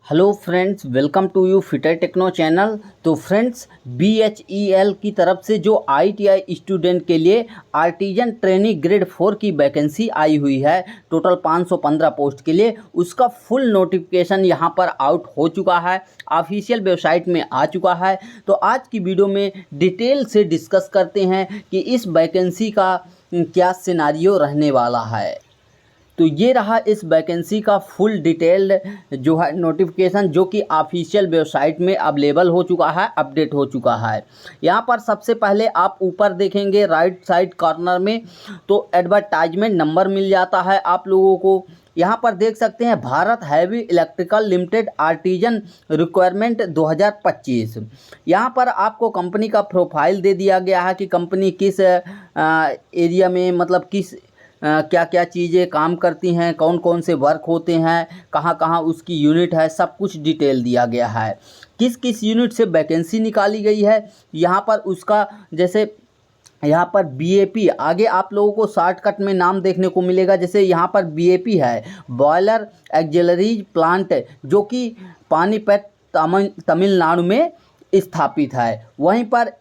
Hello friends, welcome to you fitter techno channel. तो friends, BHEL की तरफ से जो ITI स्टूडेंट के लिए आर्टिजन ट्रेनिंग ग्रेड 4 की वैकेंसी आई हुई है, टोटल 515 पोस्ट के लिए, उसका फुल नोटिफिकेशन यहां पर आउट हो चुका है, ऑफिशियल वेबसाइट में आ चुका है। तो आज की वीडियो में डिटेल से डिस्कस करते हैं कि इस वैकेंसी का क्या सिनारियो रहने वाला है। तो ये रहा इस वैकेंसी का फुल डिटेल्ड जो है नोटिफिकेशन, जो कि ऑफिशियल वेबसाइट में अवेलेबल हो चुका है, अपडेट हो चुका है। यहाँ पर सबसे पहले आप ऊपर देखेंगे राइट साइड कॉर्नर में, तो एडवर्टाइजमेंट नंबर मिल जाता है आप लोगों को। यहाँ पर देख सकते हैं Bharat heavy electrical limited artisan requirement 2025। यहाँ पर आपको कंपनी का प्रोफाइल दे दिया गया है कि कंपनी किस एरिया में, मतलब किस क्या क्या चीज़ें काम करती हैं, कौन कौन से वर्क होते हैं, कहाँ कहाँ उसकी यूनिट है, सब कुछ डिटेल दिया गया है। किस किस यूनिट से वैकेंसी निकाली गई है यहाँ पर उसका, जैसे यहाँ पर BAP आगे आप लोगों को शॉर्टकट में नाम देखने को मिलेगा। जैसे यहाँ पर BAP है, बॉयलर एक्जेलरीज प्लांट, जो कि पानीपत तमिलनाडु में स्थापित है। वहीं पर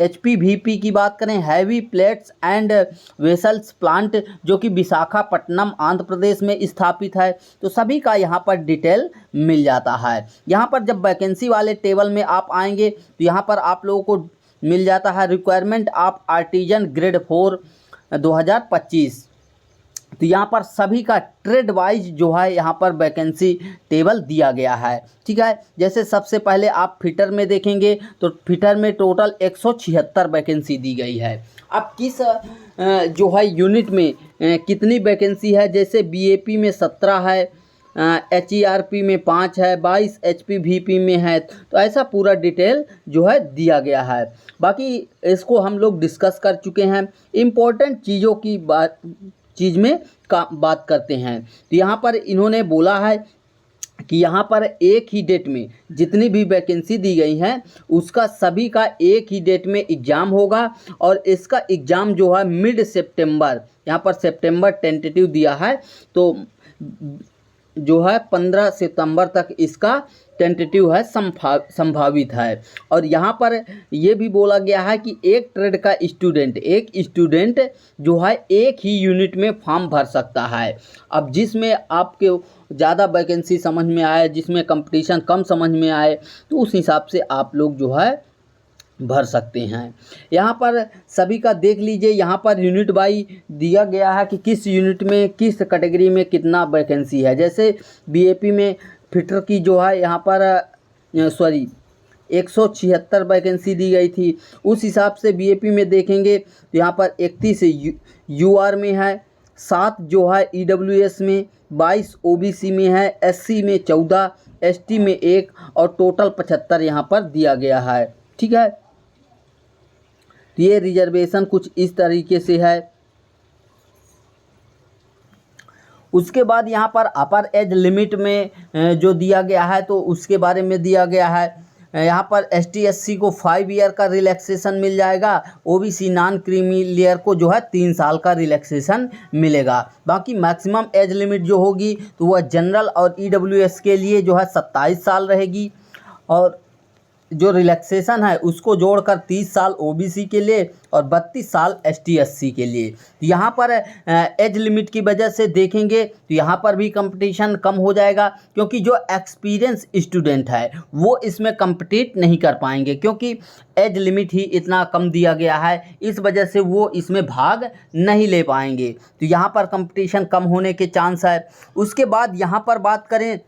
HPVP की बात करें, heavy plates and vessels plant, जो कि विशाखापट्टनम आंध्र प्रदेश में स्थापित है। तो सभी का यहाँ पर डिटेल मिल जाता है। यहाँ पर जब वैकेंसी वाले टेबल में आप आएंगे तो यहाँ पर आप लोगों को मिल जाता है रिक्वायरमेंट ऑफ आर्टिजन ग्रेड 4 2025। तो यहाँ पर सभी का ट्रेड वाइज जो है यहाँ पर वैकेंसी टेबल दिया गया है। ठीक है, जैसे सबसे पहले आप फिटर में देखेंगे तो फिटर में टोटल 176 वैकेंसी दी गई है। अब किस जो है यूनिट में कितनी वैकेंसी है, जैसे BAP में 17 है, HERP में 5 है, 22 HPVP में है। तो ऐसा पूरा डिटेल जो है दिया गया है। बाकी इसको हम लोग डिस्कस कर चुके हैं। इम्पोर्टेंट चीज़ों की बात करते हैं। तो यहाँ पर इन्होंने बोला है कि यहाँ पर एक ही डेट में जितनी भी वैकेंसी दी गई हैं उसका सभी का एक ही डेट में एग्ज़ाम होगा, और इसका एग्ज़ाम जो है मिड सितंबर, यहाँ पर सितंबर टेंटेटिव दिया है, तो जो है 15 सितंबर तक इसका टेंटेटिव है, संभावित है। और यहाँ पर ये भी बोला गया है कि एक ट्रेड का एक स्टूडेंट जो है एक ही यूनिट में फॉर्म भर सकता है। अब जिसमें आपके ज़्यादा वैकेंसी समझ में आए, जिसमें कंपटीशन कम समझ में आए, तो उस हिसाब से आप लोग जो है भर सकते हैं। यहाँ पर सभी का देख लीजिए, यहाँ पर यूनिट बाई दिया गया है कि किस यूनिट में किस कैटेगरी में कितना वैकेंसी है। जैसे BAP में फिटर की जो है यहाँ पर 176 वैकेंसी दी गई थी। उस हिसाब से BAP में देखेंगे तो यहाँ पर 31 UR में है, 7 जो है EWS में, 22 OBC में है, SC में 14, ST में 1, और टोटल 75 यहाँ पर दिया गया है। ठीक है, ये रिजर्वेशन कुछ इस तरीके से है। उसके बाद यहाँ पर अपर एज लिमिट में जो दिया गया है, तो उसके बारे में दिया गया है। यहाँ पर ST SC को 5 ईयर का रिलैक्सेशन मिल जाएगा, OBC नॉन क्रीमी लेयर को जो है 3 साल का रिलैक्सेशन मिलेगा। बाकी मैक्सिमम एज लिमिट जो होगी तो वह जनरल और EWS के लिए जो है 27 साल रहेगी, और जो रिलैक्सेशन है उसको जोड़कर 30 साल OBC के लिए और 32 साल ST SC के लिए। यहाँ पर एज लिमिट की वजह से देखेंगे तो यहाँ पर भी कंपटीशन कम हो जाएगा, क्योंकि जो एक्सपीरियंस स्टूडेंट है वो इसमें कम्पीट नहीं कर पाएंगे, क्योंकि एज लिमिट ही इतना कम दिया गया है, इस वजह से वो इसमें भाग नहीं ले पाएंगे। तो यहाँ पर कंपटीशन कम होने के चांस है। उसके बाद यहाँ पर बात करें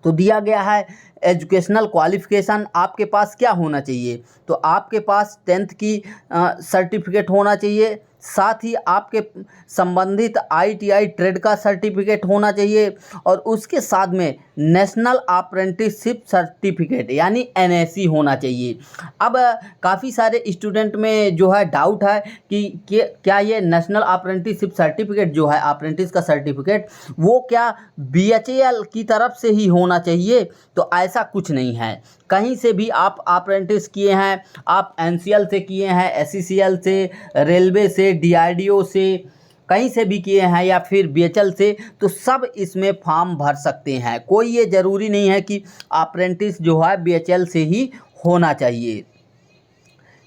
तो दिया गया है एजुकेशनल क्वालिफ़िकेशन आपके पास क्या होना चाहिए। तो आपके पास 10th की सर्टिफिकेट होना चाहिए, साथ ही आपके संबंधित ITI ट्रेड का सर्टिफिकेट होना चाहिए, और उसके साथ में नेशनल अप्रेंटिसशिप सर्टिफिकेट यानी NAC होना चाहिए। अब काफ़ी सारे स्टूडेंट में जो है डाउट है कि क्या ये नेशनल अप्रेंटिसशिप सर्टिफिकेट जो है, अप्रेंटिस का सर्टिफिकेट, वो क्या BHEL की तरफ से ही होना चाहिए। तो ऐसा कुछ नहीं है, कहीं से भी आप अप्रेंटिस किए हैं, आप NCL से किए हैं, SCCL से, रेलवे से, DRDO से, कहीं से भी किए हैं या फिर बीएचएल से, तो सब इसमें फॉर्म भर सकते हैं। कोई ये ज़रूरी नहीं है कि अप्रेंटिस जो है बीएचएल से ही होना चाहिए।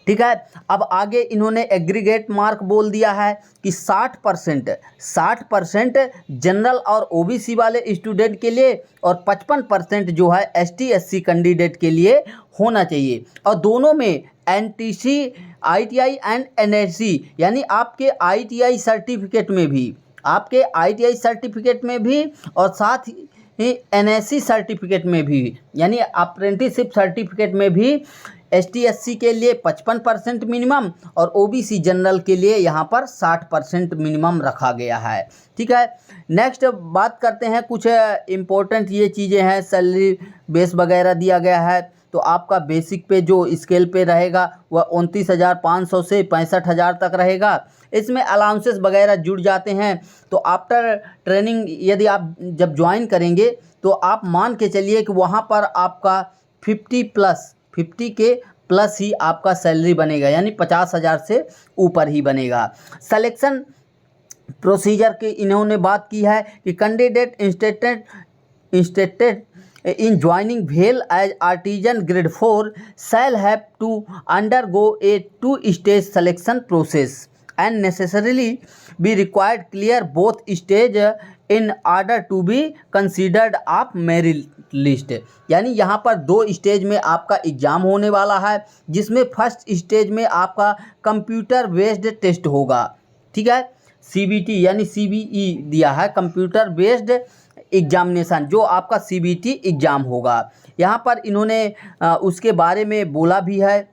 ठीक है, अब आगे इन्होंने एग्रीगेट मार्क बोल दिया है कि 60% जनरल और ओबीसी वाले स्टूडेंट के लिए और 55% जो है एसटी एससी कैंडिडेट के लिए होना चाहिए। और दोनों में एनटीसी, आईटीआई एंड एनएससी, यानी आपके आईटीआई सर्टिफिकेट में भी और साथ ही एनएससी सर्टिफिकेट में भी, यानी अप्रेंटिसशिप सर्टिफिकेट में भी एसटी एससी के लिए 55% मिनिमम और ओबीसी जनरल के लिए यहाँ पर 60% मिनिमम रखा गया है। ठीक है, नेक्स्ट बात करते हैं, कुछ इम्पोर्टेंट ये चीज़ें हैं। सैलरी बेस वगैरह दिया गया है, तो आपका बेसिक पे जो स्केल पे रहेगा वह 29,500 से 65,000 तक रहेगा। इसमें अलाउंसेस वगैरह जुड़ जाते हैं। तो आफ्टर ट्रेनिंग यदि आप जब ज्वाइन करेंगे तो आप मान के चलिए कि वहाँ पर आपका 50 के प्लस ही आपका सैलरी बनेगा, यानी 50,000 से ऊपर ही बनेगा। सिलेक्शन प्रोसीजर की इन्होंने बात की है कि candidate इंस्टेटेड in joining Vail as artisan grade 4 shall have to undergo a 2-stage selection process and necessarily be required clear both stage in order to be considered of merit list। यानी यहाँ पर 2 stage में आपका exam होने वाला है, जिसमें first stage में आपका कंप्यूटर बेस्ड टेस्ट होगा। ठीक है, सीबीटी यानी सीबीई दिया है, कंप्यूटर बेस्ड एग्जामिनेशन, जो आपका सीबीटी एग्ज़ाम होगा। यहाँ पर इन्होंने उसके बारे में बोला भी है।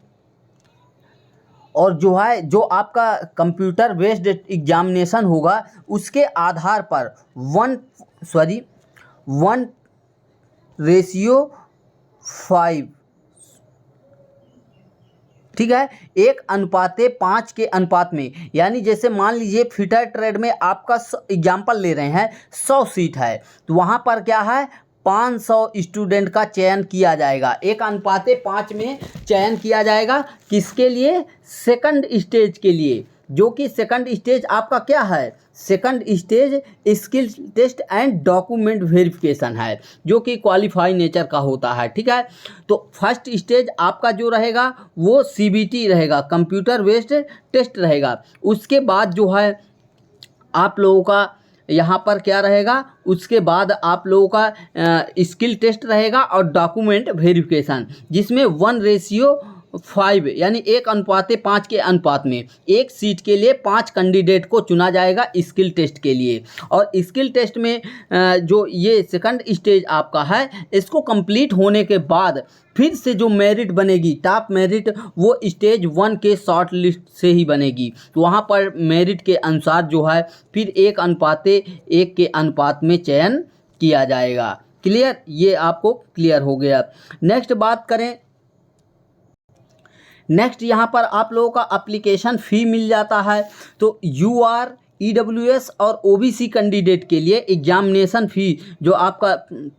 और जो आपका कंप्यूटर बेस्ड एग्जामिनेशन होगा उसके आधार पर 1:5, ठीक है, 1:5 के अनुपात में। यानी जैसे मान लीजिए फिटर ट्रेड में आपका एग्जाम्पल ले रहे हैं, 100 सीट है, तो वहाँ पर क्या है 500 स्टूडेंट का चयन किया जाएगा। 1:5 में चयन किया जाएगा, किसके लिए? सेकंड स्टेज के लिए, जो कि सेकंड स्टेज आपका क्या है? Second stage skill test and document verification है, जो कि क्वालिफाई नेचर का होता है। ठीक है, तो फर्स्ट स्टेज आपका जो रहेगा वो सीबीटी रहेगा, कंप्यूटर बेस्ड टेस्ट रहेगा। उसके बाद जो है आप लोगों का यहाँ पर क्या रहेगा, उसके बाद आप लोगों का स्किल टेस्ट रहेगा और डॉक्यूमेंट वेरिफिकेशन, जिसमें 1:5 यानी 1:5 के अनुपात में एक सीट के लिए 5 कैंडिडेट को चुना जाएगा स्किल टेस्ट के लिए। और स्किल टेस्ट में जो ये सेकंड स्टेज आपका है, इसको कंप्लीट होने के बाद फिर से जो मेरिट बनेगी, टॉप मेरिट, वो स्टेज 1 के शॉर्ट लिस्ट से ही बनेगी। तो वहाँ पर मेरिट के अनुसार जो है फिर 1:1 के अनुपात में चयन किया जाएगा। क्लियर? ये आपको क्लियर हो गया। नेक्स्ट बात करें, नेक्स्ट यहाँ पर आप लोगों का एप्लीकेशन फ़ी मिल जाता है। तो यूआर, ईडब्ल्यूएस और ओबीसी कैंडिडेट के लिए एग्जामिनेशन फ़ी जो आपका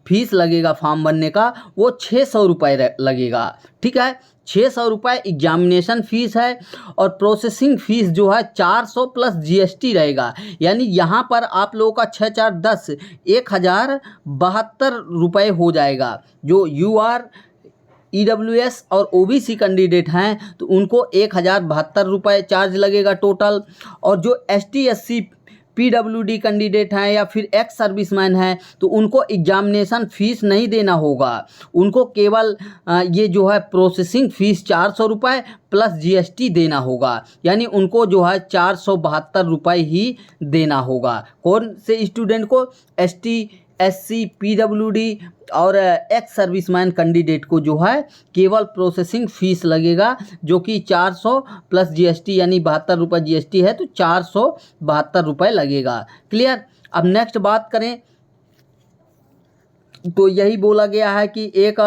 फीस लगेगा फॉर्म भरने का, वो 600 रुपये लगेगा। ठीक है, 600 रुपये एग्जामिनेशन फ़ीस है। और प्रोसेसिंग फ़ीस जो है 400 प्लस जीएसटी रहेगा। यानी यहाँ पर आप लोगों का 6 4 10 1072 रुपये हो जाएगा। जो यूआर, ईडब्ल्यूएस और ओबीसी कैंडिडेट हैं तो उनको 1072 रुपये चार्ज लगेगा टोटल। और जो एसटी एससी पीडब्ल्यूडी कैंडिडेट हैं या फिर एक्स सर्विसमैन हैं तो उनको एग्जामिनेशन फ़ीस नहीं देना होगा, उनको केवल ये जो है प्रोसेसिंग फ़ीस 400 रुपये प्लस जीएसटी देना होगा। यानी उनको जो है 472 रुपये ही देना होगा। कौन से स्टूडेंट को? एसटी, एससी, पीडब्ल्यूडी और एक्स सर्विसमैन कैंडिडेट को जो है केवल प्रोसेसिंग फ़ीस लगेगा, जो कि 400 प्लस जीएसटी यानी 72 रुपये जीएसटी है, तो 472 रुपये लगेगा। क्लियर? अब नेक्स्ट बात करें तो यही बोला गया है कि एक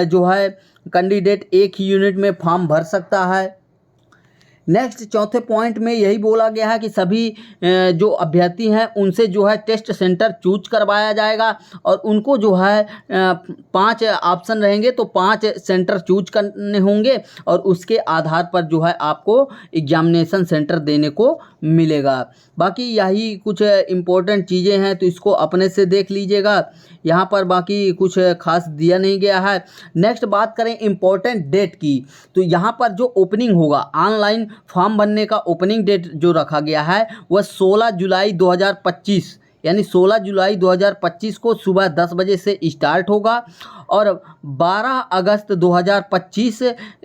जो है कैंडिडेट एक ही यूनिट में फॉर्म भर सकता है। नेक्स्ट चौथे पॉइंट में यही बोला गया है कि सभी जो अभ्यर्थी हैं उनसे जो है टेस्ट सेंटर चूज करवाया जाएगा और उनको जो है 5 ऑप्शन रहेंगे तो 5 सेंटर चूज करने होंगे और उसके आधार पर जो है आपको एग्जामिनेशन सेंटर देने को मिलेगा। बाकी यही कुछ इम्पोर्टेंट चीज़ें हैं तो इसको अपने से देख लीजिएगा, यहाँ पर बाकी कुछ खास दिया नहीं गया है। नेक्स्ट बात करें इम्पोर्टेंट डेट की, तो यहाँ पर जो ओपनिंग होगा ऑनलाइन फॉर्म भरने का ओपनिंग डेट जो रखा गया है वह 16 जुलाई 2025 यानी 16 जुलाई 2025 को सुबह 10 बजे से स्टार्ट होगा और 12 अगस्त 2025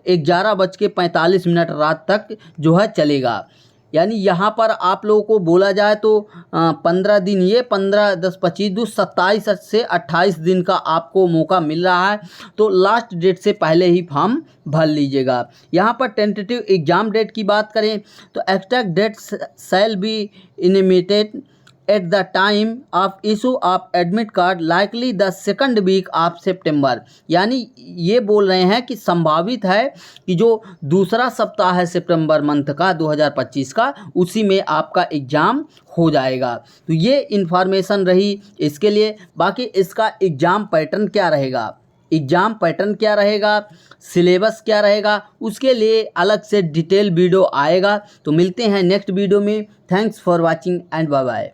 11:45 रात तक जो है चलेगा। यानी यहाँ पर आप लोगों को बोला जाए तो 15 दिन, ये 15 10 25 दो 27 से 28 दिन का आपको मौका मिल रहा है, तो लास्ट डेट से पहले ही फॉर्म भर लीजिएगा। यहाँ पर टेंटेटिव एग्ज़ाम डेट की बात करें तो exact date shall be intimated at the time of issue of admit card likely the second week of September. यानी ये बोल रहे हैं कि संभावित है कि जो दूसरा सप्ताह है सितंबर मंथ का 2025 का, उसी में आपका एग्ज़ाम हो जाएगा। तो ये इन्फॉर्मेशन रही इसके लिए। बाकी इसका एग्ज़ाम पैटर्न क्या रहेगा, सिलेबस क्या रहेगा, उसके लिए अलग से डिटेल वीडियो आएगा। तो मिलते हैं नेक्स्ट वीडियो में। Thanks for watching and bye bye.